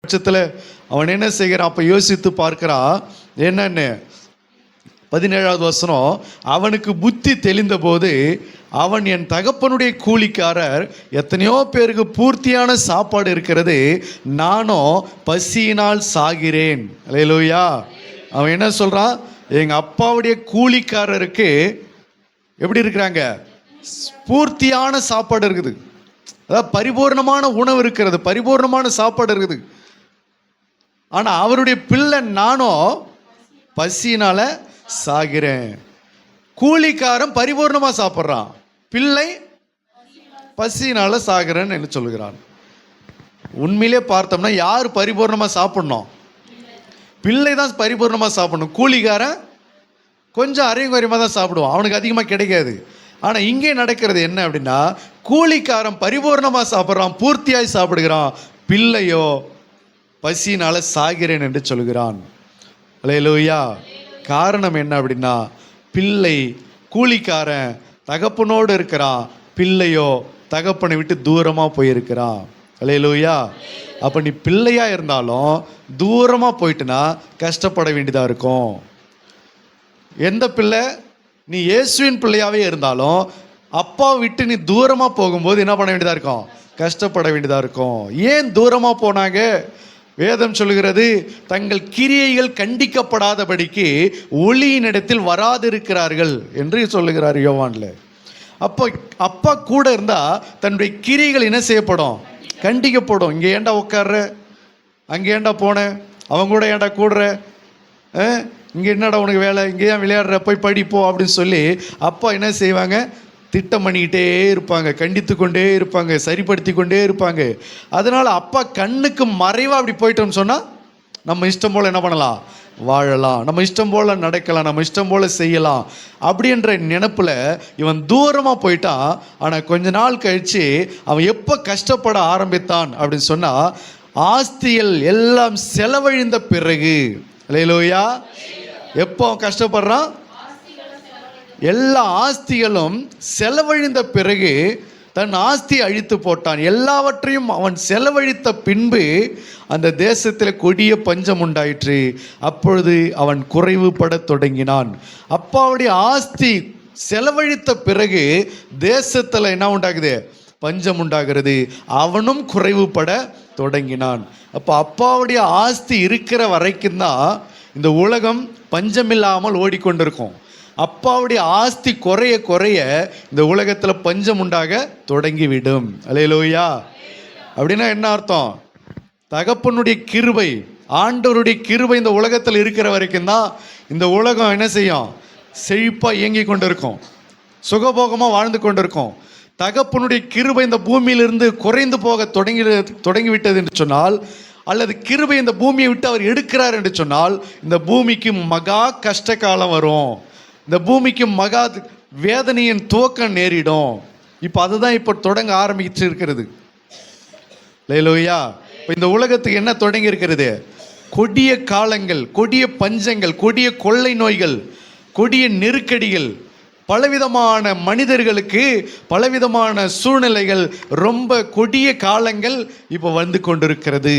பட்சத்தில் அவன் என்ன செய்கிறான்? அப்போ யோசித்து பார்க்கிறான். என்னன்னு 17வது வசனம், அவனுக்கு புத்தி தெளிந்த போது அவன், என் தகப்பனுடைய கூலிக்காரர் எத்தனையோ பேருக்கு பூர்த்தியான சாப்பாடு இருக்கிறது, நானும் பசியினால் சாகிறேன். அல்லேலூயா. அவன் என்ன சொல்றான்? எங்க அப்பாவுடைய கூலிக்காரருக்கு எப்படி இருக்கிறாங்க? பூர்த்தியான சாப்பாடு இருக்குது, அதாவது பரிபூர்ணமான உணவு இருக்கிறது, பரிபூர்ணமான சாப்பாடு இருக்குது. ஆனால் அவருடைய பிள்ளை நானும் பசியினால சாகிறேன். கூலிக்காரன் பரிபூர்ணமாக சாப்பிட்றான், பிள்ளை பசியினால சாகிறேன்னு என்ன சொல்லுகிறான்? உண்மையிலே பார்த்தோம்னா யார் பரிபூர்ணமாக சாப்பிடணும்? பிள்ளை தான் பரிபூர்ணமாக சாப்பிடணும். கூலிக்காரன் கொஞ்சம் அரையும் குறையமாக தான் சாப்பிடுவான், அவனுக்கு அதிகமாக கிடைக்காது. ஆனால் இங்கே நடக்கிறது என்ன அப்படின்னா, கூலிக்காரன் பரிபூர்ணமாக சாப்பிட்றான், பூர்த்தியாய் சாப்பிடுகிறான், பிள்ளையோ பசியினால சாகிறேன் என்று சொல்கிறான். அல்லேலூயா. காரணம் என்ன அப்படின்னா, பிள்ளை கூலிக்காரன் தகப்பனோடு இருக்கிறான், பிள்ளையோ தகப்பனை விட்டு தூரமாக போயிருக்கிறான். அல்லேலூயா. அப்போ நீ பிள்ளையா இருந்தாலும் தூரமாக போயிட்டுனா கஷ்டப்பட வேண்டியதாக இருக்கும். எந்த பிள்ளை? நீ இயேசுவின் பிள்ளையாவே இருந்தாலும் அப்பா விட்டு நீ தூரமாக போகும்போது என்ன பண்ண வேண்டியதாக இருக்கும்? கஷ்டப்பட வேண்டியதாக இருக்கும். ஏன் தூரமாக போனாங்க? வேதம் சொல்லுகிறது, தங்கள் கிரியைகள் கண்டிக்கப்படாதபடிக்கு ஒளியினிடத்தில் வராதிருக்கிறார்கள் என்று சொல்லுகிறார் யோவான்ல. அப்போ அப்பா கூட இருந்தால் தன்னுடைய கிரியைகள் என்ன செய்யப்படும்? கண்டிக்கப்படும். இங்கே ஏண்டா உட்கார்ற, அங்கே ஏண்டா போன, அவங்க கூட ஏண்டா கூடுற, இங்கே என்னடா உனக்கு வேலை, இங்கே ஏன் விளையாடுற, போய் படிப்போ அப்படின்னு சொல்லி அப்பா என்ன செய்வாங்க? திட்டம் பண்ணிக்கிட்டே இருப்பாங்க, கண்டித்து கொண்டே இருப்பாங்க, சரிப்படுத்தி கொண்டே இருப்பாங்க. அதனால் அப்பா கண்ணுக்கு மறைவாக அப்படி போயிட்டோம்னு சொன்னால் நம்ம இஷ்டம் போல் என்ன பண்ணலாம்? வாழலாம், நம்ம இஷ்டம் போல் நடக்கலாம், நம்ம இஷ்டம் போல் செய்யலாம் அப்படின்ற நினைப்பில் இவன் தூரமாக போயிட்டான். ஆனால் கொஞ்ச நாள் கழித்து அவன் எப்போ கஷ்டப்பட ஆரம்பித்தான் அப்படின்னு சொன்னால், ஆஸ்திகள் எல்லாம் செலவழிந்த பிறகு. அல்லேலூயா. எப்போ கஷ்டப்படுறான்? எல்லா ஆஸ்திகளும் செலவழிந்த பிறகு தன் ஆஸ்தி அழித்து போட்டான். எல்லாவற்றையும் அவன் செலவழித்த பின்பு அந்த தேசத்தில் கொடிய பஞ்சம் உண்டாயிற்று. அப்பொழுது அவன் குறைவுபட தொடங்கினான். அப்பாவுடைய ஆஸ்தி செலவழித்த பிறகு தேசத்தில் என்ன உண்டாகுது? பஞ்சம் உண்டாகிறது. அவனும் குறைவுபட தொடங்கினான். அப்போ அப்பாவுடைய ஆஸ்தி இருக்கிற வரைக்கும் தான் இந்த உலகம் பஞ்சமில்லாமல் ஓடிக்கொண்டிருக்கும். அப்பாவுடைய ஆஸ்தி குறைய குறைய இந்த உலகத்தில் பஞ்சம் உண்டாக தொடங்கிவிடும். அல்லேலூயா. அப்படின்னா என்ன அர்த்தம்? தகப்பனுடைய கிருபை, ஆண்டவருடைய கிருபை இந்த உலகத்தில் இருக்கிற வரைக்கும் தான் இந்த உலகம் என்ன செய்யும்? செழிப்பாக இயங்கி கொண்டிருக்கும், சுகபோகமாக வாழ்ந்து கொண்டிருக்கும். தகப்பனுடைய கிருபை இந்த பூமியிலிருந்து குறைந்து போக தொடங்கிவிட்டது என்று சொன்னால், அல்லது கிருபை இந்த பூமியை விட்டு அவர் எடுக்கிறார் என்று சொன்னால், இந்த பூமிக்கு மகா கஷ்ட காலம் வரும், இந்த பூமிக்கு மகா வேதனையின் துவக்கம் நேரிடும். இப்போ அதுதான் இப்போ தொடங்க ஆரம்பிச்சு இருக்கிறது. அல்லேலூயா. இப்போ இந்த உலகத்துக்கு என்ன தொடங்கி இருக்கிறது? கொடிய காலங்கள், கொடிய பஞ்சங்கள், கொடிய கொள்ளை நோய்கள், கொடிய நெருக்கடிகள், பலவிதமான மனிதர்களுக்கு பலவிதமான சூழ்நிலைகள், ரொம்ப கொடிய காலங்கள் இப்போ வந்து கொண்டிருக்கிறது.